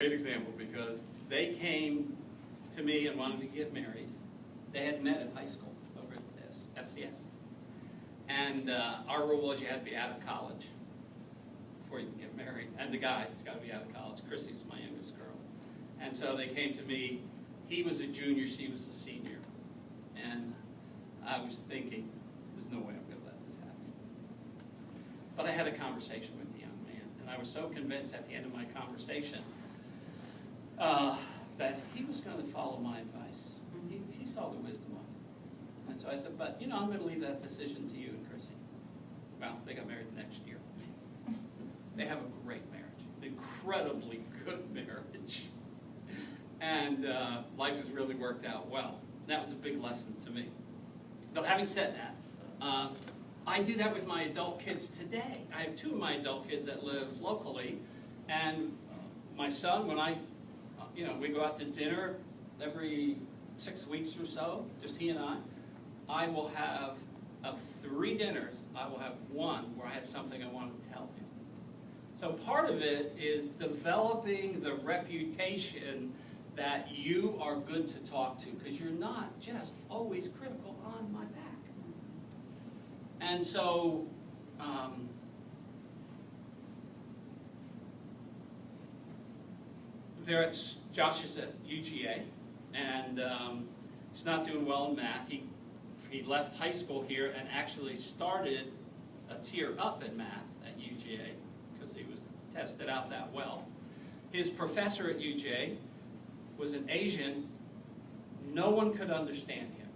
Great example, because they came to me and wanted to get married. They had met at high school over at FCS. And our rule was you had to be out of college before you can get married. And the guy's got to be out of college. Chrissy's my youngest girl. And so they came to me. He was a junior, she was a senior. And I was thinking, there's no way I'm going to let this happen. But I had a conversation with the young man. And I was so convinced at the end of my conversation that he was going to follow my advice. He saw the wisdom of it. And so I said, but, I'm going to leave that decision to you and Chrissy. Well, they got married the next year. They have a great marriage, incredibly good marriage. And life has really worked out well. That was a big lesson to me. But having said that, I do that with my adult kids today. I have two of my adult kids that live locally. And my son, when we go out to dinner every 6 weeks or so, just he and I will have, of 3 dinners, I will have one where I have something I want to tell him. So part of it is developing the reputation that you are good to talk to, because you're not just always critical on my back. And so, Josh is at UGA, and he's not doing well in math. He left high school here and actually started a tier up in math at UGA because he was tested out that well. His professor at UGA was an Asian. No one could understand him.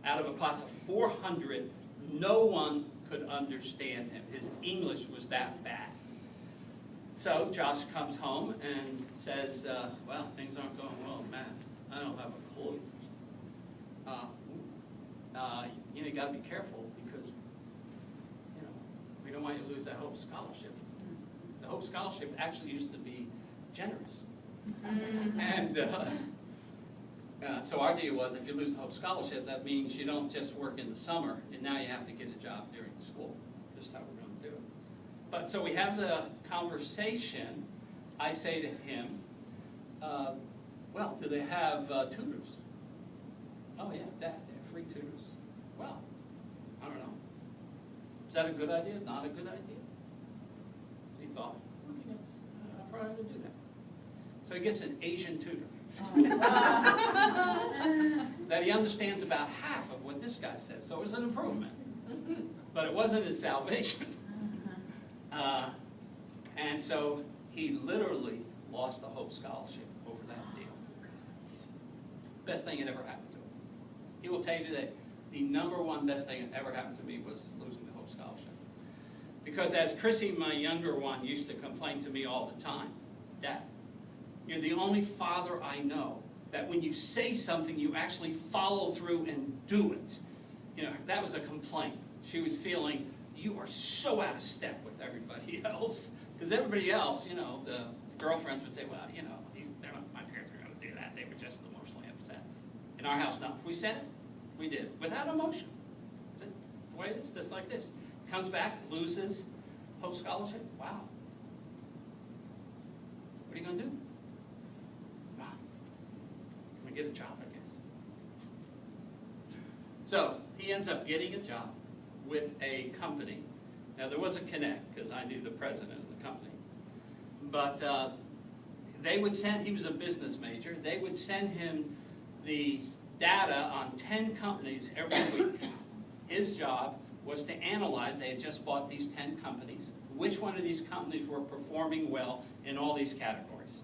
Out of a class of 400, no one could understand him. His English was that bad. So Josh comes home and says, well, things aren't going well in math. I don't have a clue. You got to be careful, because we don't want you to lose that Hope Scholarship. The Hope Scholarship actually used to be generous. And so our deal was, if you lose the Hope Scholarship, that means you don't just work in the summer, and now you have to get a job during school. This is how we're going to do it. But so we have the conversation. I say to him, well, do they have tutors? Oh yeah, Dad, they have free tutors. Well, I don't know. Is that a good idea? Not a good idea? He thought, I think I'll probably do that. So he gets an Asian tutor. That he understands about half of what this guy says. So it was an improvement. But it wasn't his salvation. And so he literally lost the Hope Scholarship over that deal. Best thing that ever happened to him. He will tell you that the #1 best thing that ever happened to me was losing the Hope Scholarship. Because as Chrissy, my younger one, used to complain to me all the time, Dad, you're the only father I know that when you say something, you actually follow through and do it. That was a complaint. She was feeling, you are so out of step with everybody else. Because everybody else, the girlfriends would say, well, my parents are going to do that. They were just emotionally upset. In our house, no. If we said it, we did. Without emotion. That's the way it is, just like this. Comes back, loses Hope Scholarship. Wow. What are you going to do? Wow. Can we get a job, I guess? So he ends up getting a job with a company. Now, there was a connect, because I knew the president of the company. But they would send, he was a business major, they would send him the data on 10 companies every week. His job was to analyze, they had just bought these 10 companies, which one of these companies were performing well in all these categories.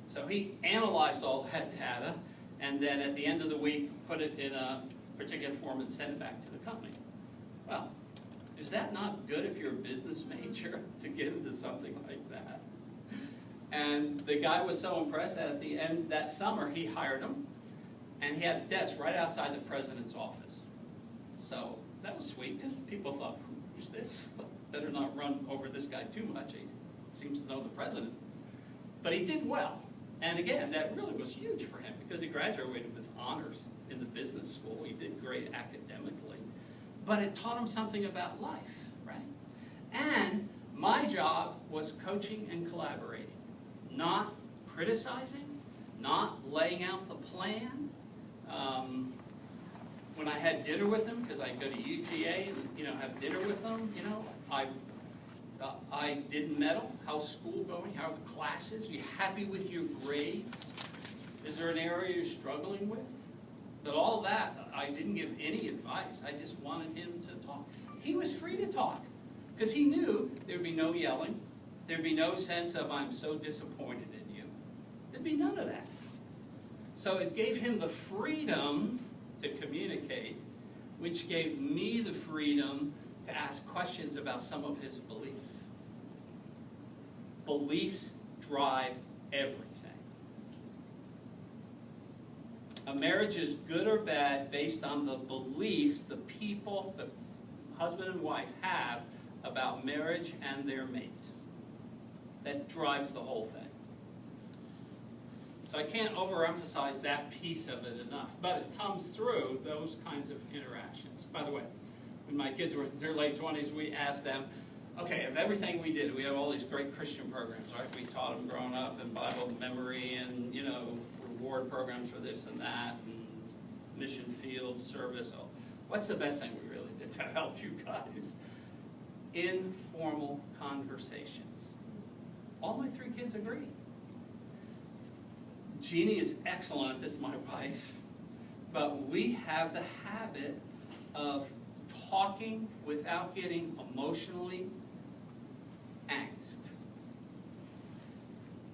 So he analyzed all that data, and then at the end of the week, put it in a particular form and sent it back to the company. Well, is that not good if you're a business major to get into something like that? And the guy was so impressed that at the end that summer, he hired him, and he had a desk right outside the president's office. So that was sweet, because people thought, who's this? Better not run over this guy too much. He seems to know the president. But he did well. And again, that really was huge for him, because he graduated with honors in the business school. He did great academically. But it taught him something about life, right? And my job was coaching and collaborating, not criticizing, not laying out the plan. When I had dinner with him, because I go to UGA and have dinner with them, I didn't meddle. How's school going? How are the classes? Are you happy with your grades? Is there an area you're struggling with? But all that, I didn't give any advice. I just wanted him to talk. He was free to talk because he knew there'd be no yelling. There'd be no sense of, I'm so disappointed in you. There'd be none of that. So it gave him the freedom to communicate, which gave me the freedom to ask questions about some of his beliefs. Beliefs drive everything. A marriage is good or bad based on the beliefs the people, the husband and wife, have about marriage and their mate. That drives the whole thing. So I can't overemphasize that piece of it enough, but it comes through those kinds of interactions. By the way, when my kids were in their late 20s, we asked them, okay, of everything we did, we have all these great Christian programs, right? We taught them growing up in Bible memory and, reward programs for this and that, and mission field service. Oh, what's the best thing we really did to help you guys? Informal conversations. All my 3 kids agree. Jeannie is excellent at this, my wife, but we have the habit of talking without getting emotionally angst.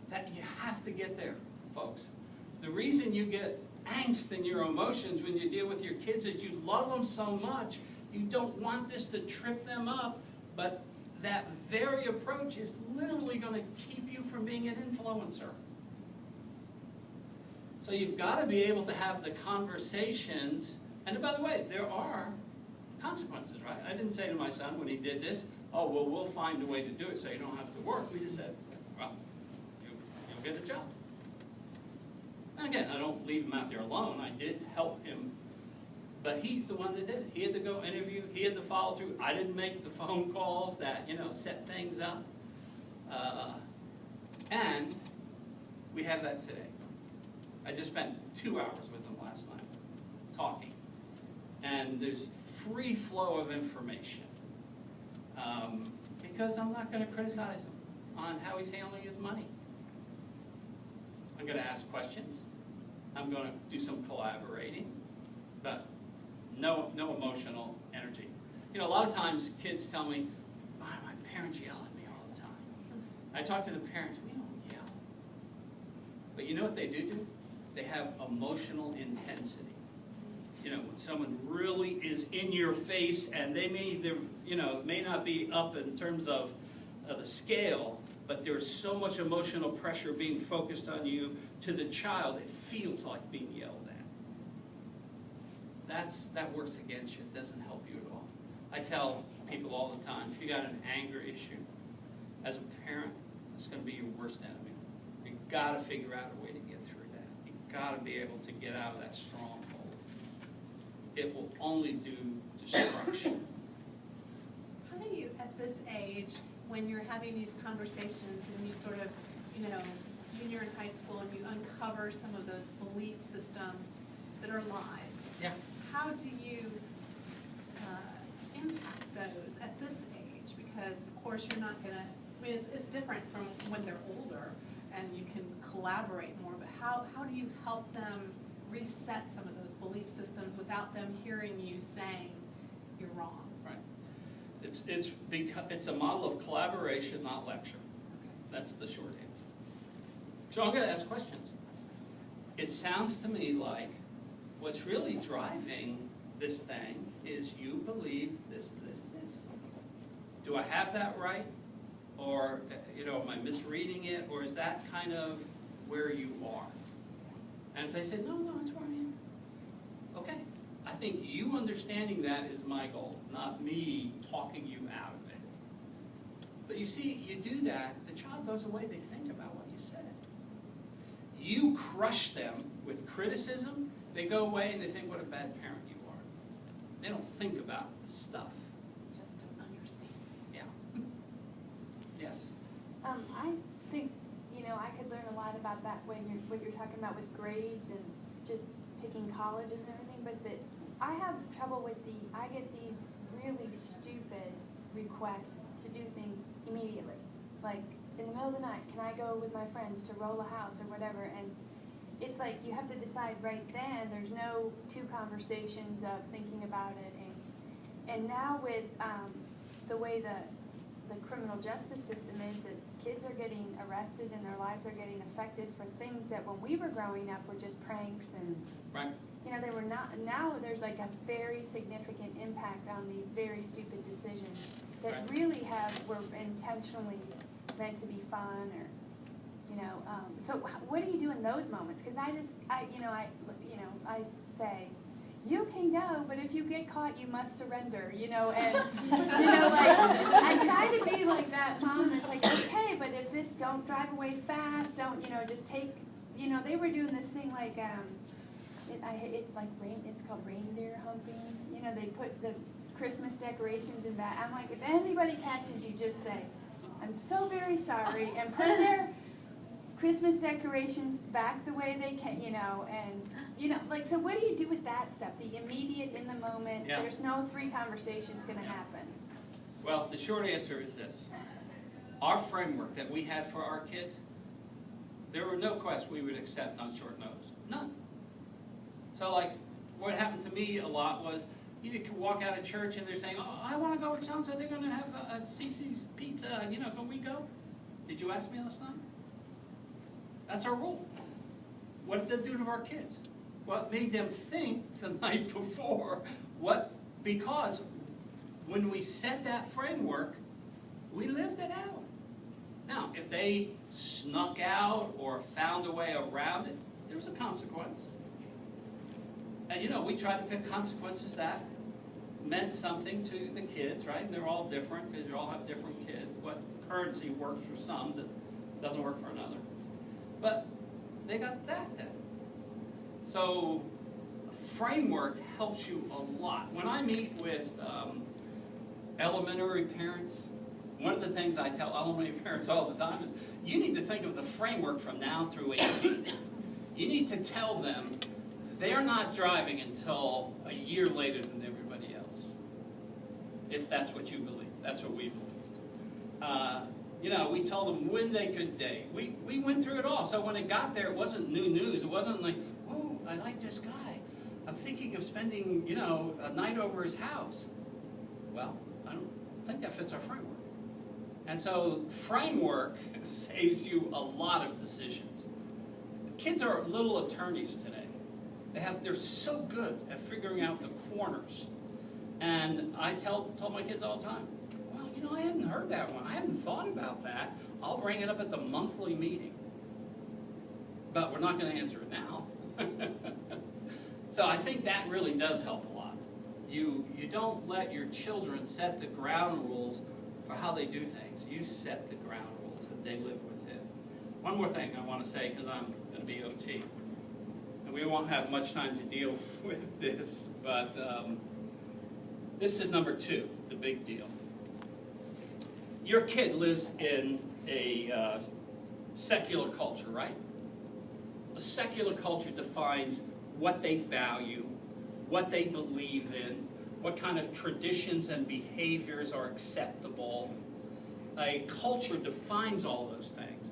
That you have to get there, folks. The reason you get angst in your emotions when you deal with your kids is you love them so much, you don't want this to trip them up, but that very approach is literally going to keep you from being an influencer. So you've got to be able to have the conversations, and by the way, there are consequences, right? I didn't say to my son when he did this, oh, well, we'll find a way to do it so you don't have to work. We just said, well, you'll get a job. And again, I don't leave him out there alone. I did help him, but he's the one that did it. He had to go interview. He had to follow through. I didn't make the phone calls that, set things up. And we have that today. I just spent 2 hours with him last night talking. And there's free flow of information. Because I'm not going to criticize him on how he's handling his money. I'm going to ask questions. I'm going to do some collaborating, but no emotional energy. A lot of times kids tell me, my parents yell at me all the time. I talk to the parents, we don't yell. But you know what they do? They have emotional intensity. When someone really is in your face and they may not be up in terms of the scale, but there's so much emotional pressure being focused on you, to the child, it feels like being yelled at. That works against you. It doesn't help you at all. I tell people all the time, if you got an anger issue, as a parent, it's going to be your worst enemy. You've got to figure out a way to get through that. You've got to be able to get out of that stronghold. It will only do destruction. How do you, at this age, when you're having these conversations and you sort of, junior in high school, and you uncover some of those belief systems that are lies, yeah. How do you impact those at this age? Because, of course, you're not going to, it's different from when they're older and you can collaborate more, but how do you help them reset some of those belief systems without them hearing you saying you're wrong? Right. It's a model of collaboration, not lecture. Okay. That's the short answer. So I'm going to ask questions. It sounds to me like what's really driving this thing is you believe this. Do I have that right? Or, am I misreading it? Or is that kind of where you are? And if they say, no, that's where I am. Okay. I think you understanding that is my goal, not me talking you out of it. But you see, you do that, the child goes away, they think about what you said. You crush them with criticism, they go away and they think what a bad parent you are. They don't think about the stuff. Just don't understand. Yeah. Yes. I think, know, I could learn a lot about that when what you're talking about with grades and just picking colleges and everything, but that I have trouble with I get these really stupid requests to do things immediately. Like, in the middle of the night, can I go with my friends to roll a house or whatever? And it's like you have to decide right then. There's no two conversations of thinking about it. And now with the way the criminal justice system is, that kids are getting arrested and their lives are getting affected for things that when we were growing up were just pranks and, Right. you know, they were not. Now there's like a very significant impact on these very stupid decisions that Right. really were intentionally meant to be fun or, you know. So what do you do in those moments? Because I say, you can go, but if you get caught, you must surrender, you know, and, you know, like, I try to be like that mom that's like, okay, but if this, don't drive away fast, don't, you know, just take, you know, they were doing this thing like, it's like it's called reindeer humping, you know, they put the Christmas decorations in that. I'm like, if anybody catches you, just say, I'm so very sorry, and put their Christmas decorations back the way they can, you know, and, you know, like, so what do you do with that stuff? The immediate, in the moment, Yeah. There's no three conversations going to happen. Well, the short answer is this. Our framework that we had for our kids, there were no questions we would accept on short notice. None. So, like, what happened to me a lot was, you could walk out of church and they're saying, oh, I want to go with so-and-so, they're going to have a CC's pizza, and, you know, can we go? Did you ask me last night? That's our rule. What did they do to our kids? What made them think the night before? Because when we set that framework, we lived it out. Now, if they snuck out or found a way around it, there was a consequence. And, you know, we tried to pick consequences that meant something to the kids, right? And they're all different because you all have different kids. What currency works for some that doesn't work for another. But they got that then. So framework helps you a lot. When I meet with elementary parents, one of the things I tell elementary parents all the time is, you need to think of the framework from now through 18. You need to tell them they're not driving until a year later than everybody else. If that's what you believe. That's what we believe. You know, we told them when they could date. We went through it all. So when it got there, it wasn't new news. It wasn't like, oh, I like this guy. I'm thinking of spending, you know, a night over his house. Well, I don't think that fits our framework. And so framework saves you a lot of decisions. Kids are little attorneys today. They're so good at figuring out the corners. And I told my kids all the time, well, you know, I hadn't heard that one. I hadn't thought about that. I'll bring it up at the monthly meeting. But we're not going to answer it now. So I think that really does help a lot. You don't let your children set the ground rules for how they do things. You set the ground rules that they live within. One more thing I want to say, because I'm going to be OT. And we won't have much time to deal with this, but this is number 2, the big deal. Your kid lives in a secular culture, right? A secular culture defines what they value, what they believe in, what kind of traditions and behaviors are acceptable. A culture defines all those things.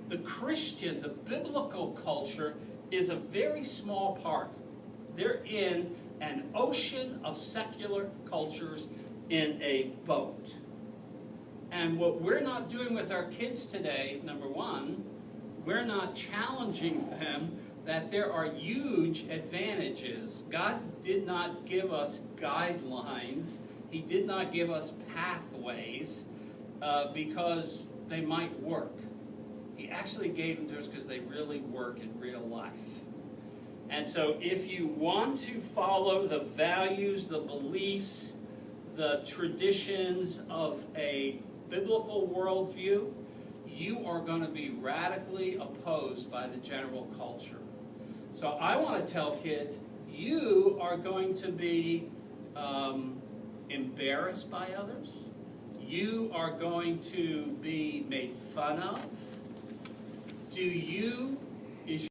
The Christian, the biblical culture, is a very small part. They're in an ocean of secular cultures in a boat. And what we're not doing with our kids today, number one, we're not challenging them that there are huge advantages. God did not give us guidelines. He did not give us pathways because they might work. He actually gave them to us because they really work in real life. And so if you want to follow the values, the beliefs, the traditions of a biblical worldview, you are going to be radically opposed by the general culture. So I want to tell kids, you are going to be embarrassed by others. You are going to be made fun of. Do you